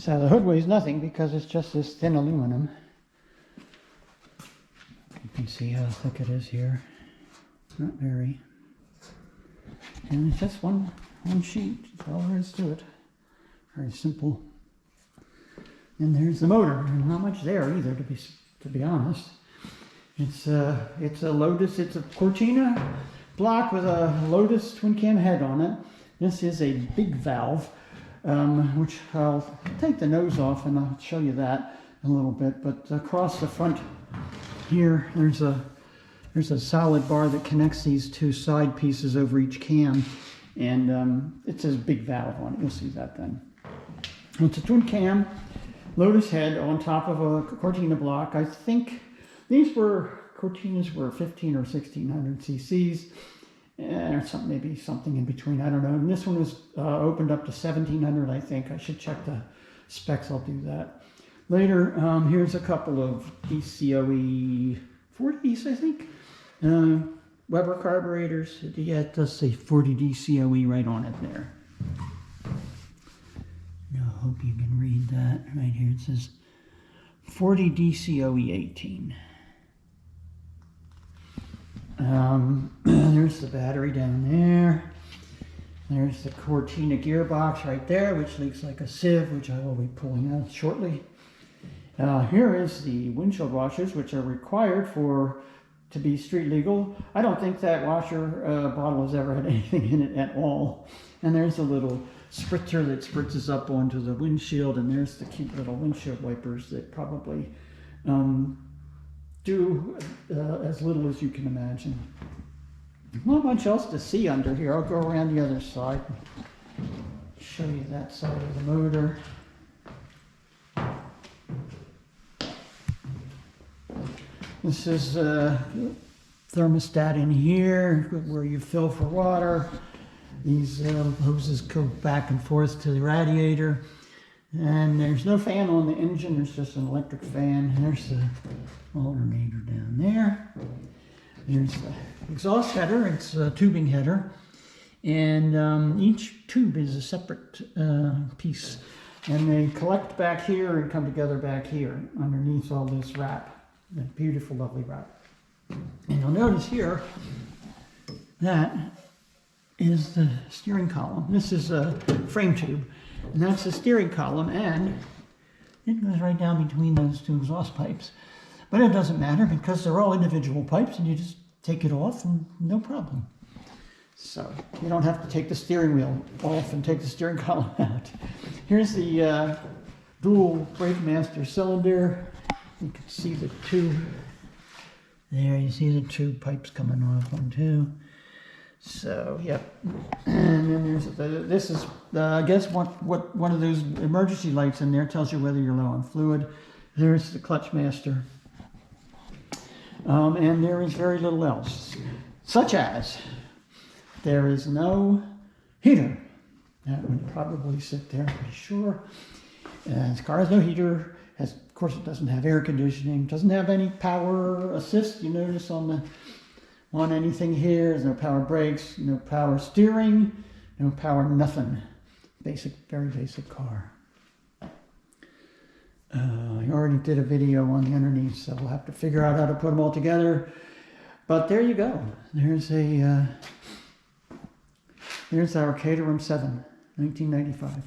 So the hood weighs nothing because it's just this thin aluminum. You can see how thick it is here. Not very. And it's just one sheet. That's all there is to it. Very simple. And there's the motor. And not much there either, to be honest. It's a Lotus. It's a Cortina block with a Lotus twin cam head on it. This is a big valve, which I'll take the nose off and I'll show you that in a little bit. But across the front here, there's a solid bar that connects these two side pieces over each cam, and it says big valve on it. You'll see that then. It's a twin cam Lotus head on top of a Cortina block. I think these Cortinas were 15 or 1600 cc's, or something, maybe something in between. I don't know. And this one was opened up to 1700, I think. I should check the specs. I'll do that later. Here's a couple of DCOE 40s, I think. Weber carburetors. Yeah, it does say 40 DCOE right on it there. I hope you can read that right here. It says 40 DCOE 18. There's the battery down there. There's the Cortina gearbox right there, which looks like a sieve, which I will be pulling out shortly. Here is the windshield washers, which are required to be street legal. I don't think that washer bottle has ever had anything in it at all. And there's a little spritzer that spritzes up onto the windshield, and there's the cute little windshield wipers that probably do as little as you can imagine. Not much else to see under here. I'll go around the other side and show you that side of the motor. This is a thermostat in here where you fill for water. These hoses go back and forth to the radiator. And there's no fan on the engine, there's just an electric fan. And there's the alternator down there. There's the exhaust header, it's a tubing header. And each tube is a separate piece. And they collect back here and come together back here underneath all this wrap. That beautiful, lovely wrap. And you'll notice here that is the steering column. This is a frame tube, and that's the steering column, and it goes right down between those two exhaust pipes. But it doesn't matter because they're all individual pipes, and you just take it off and no problem. So you don't have to take the steering wheel off and take the steering column out. Here's the dual brake master cylinder. You can see the two there. You see the two pipes coming off one too. So yep. And then there's this is I guess one of those emergency lights in there tells you whether you're low on fluid. There's the clutch master. And there is very little else, such as there is no heater. That would probably sit there, I'm pretty sure. This car has no heater. Of course, it doesn't have air conditioning. Doesn't have any power assist. You notice on anything here. There's no power brakes, no power steering, no power nothing. Basic, very basic car. I already did a video on the underneath, so we'll have to figure out how to put them all together. But there you go. There's our Caterham 7, 1995.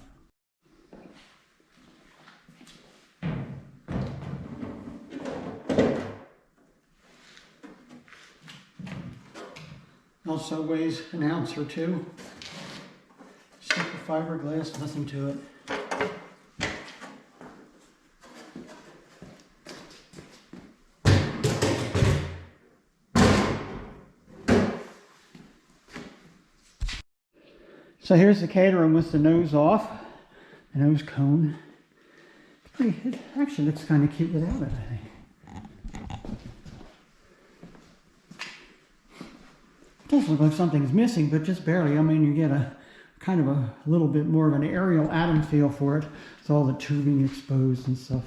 Also weighs an ounce or two. Super fiberglass, nothing to it. So here's the Caterham with the nose off, the nose cone. It actually looks kind of cute without it, I think. It does look like something's missing, but just barely. I mean, you get a kind of a little bit more of an aerial atom feel for it. It's all the tubing exposed and stuff.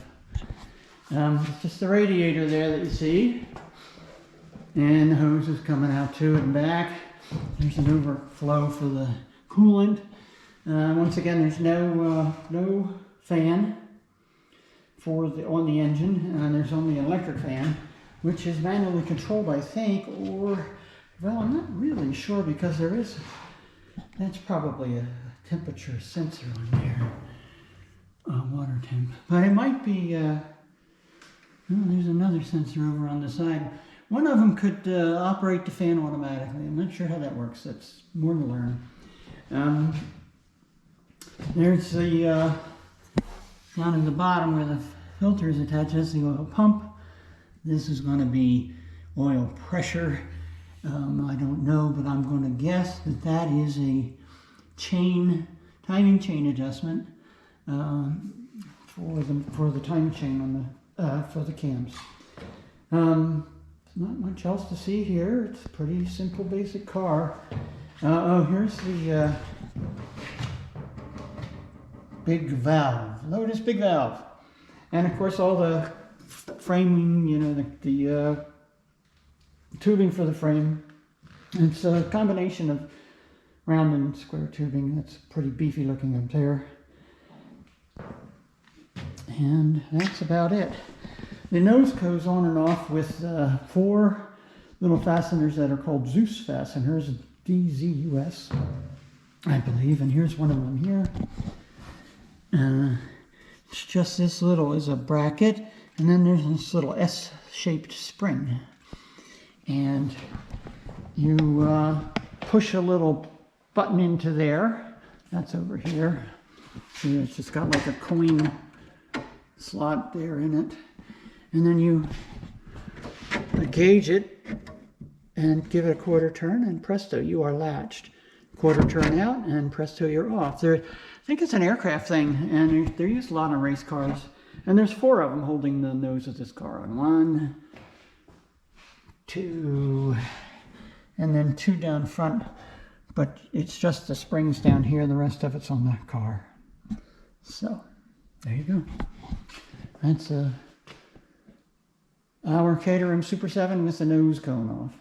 It's just the radiator there that you see. And the hose is coming out to it and back. There's an overflow for the coolant. Once again, there's no fan on the engine, and there's only an electric fan, which is manually controlled, I think, or, well, I'm not really sure, because that's probably a temperature sensor on there, water temp. But it might be, oh, there's another sensor over on the side. One of them could operate the fan automatically. I'm not sure how that works. That's more to learn. There's the, down in the bottom where the filter is attached, that's the oil pump. This is going to be oil pressure. I don't know, but I'm going to guess that that is a timing chain adjustment for the timing chain on for the cams. Not much else to see here. It's a pretty simple, basic car. Oh, here's the big valve, Lotus big valve, and of course all the framing, you know, the tubing for the frame. It's a combination of round and square tubing. That's pretty beefy looking up there. And that's about it. The nose goes on and off with 4 little fasteners that are called Zeus fasteners, DZUS, I believe. And here's one of them here. It's just this little is a bracket, and then there's this little S-shaped spring. And you push a little button into there. That's over here. See, it's just got like a coin slot there in it. And then you gauge it and give it a quarter turn, and presto, you are latched. Quarter turn out, and presto, you're off. I think it's an aircraft thing, and they're used a lot on race cars. And there's 4 of them holding the nose of this car on. 1, 2, and then 2 down front. But it's just the springs down here. The rest of it's on the car. So, there you go. That's our Caterham Super 7 with the nose cone off.